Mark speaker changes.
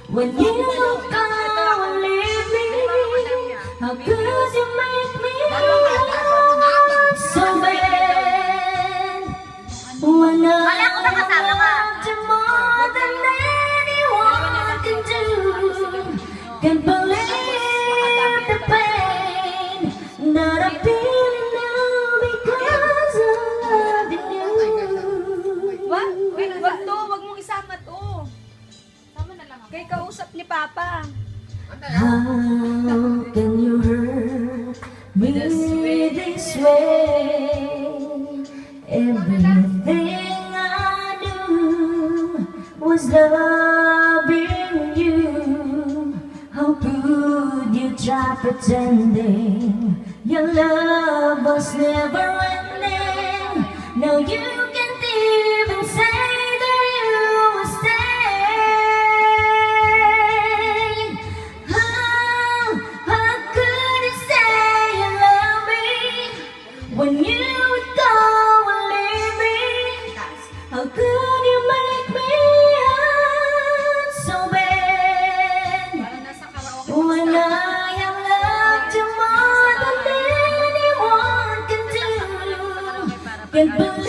Speaker 1: When you go and leave me, how could you make me so bad? When I loved you more than anyone can do, can't believe the pain that I'm feeling now because of loving you.
Speaker 2: Wag to, wag mong isama to. Sama na lang ako. Kay kausap ni Papa.
Speaker 1: How can you hurt me this way? Everything I do was loving you. How could you try pretending your love was never ending? Now you can't even say that you will stay. How could you say you love me when you would go and leave me? How could you make me hurt so bad? When I have loved you more than anyone can do, can't believe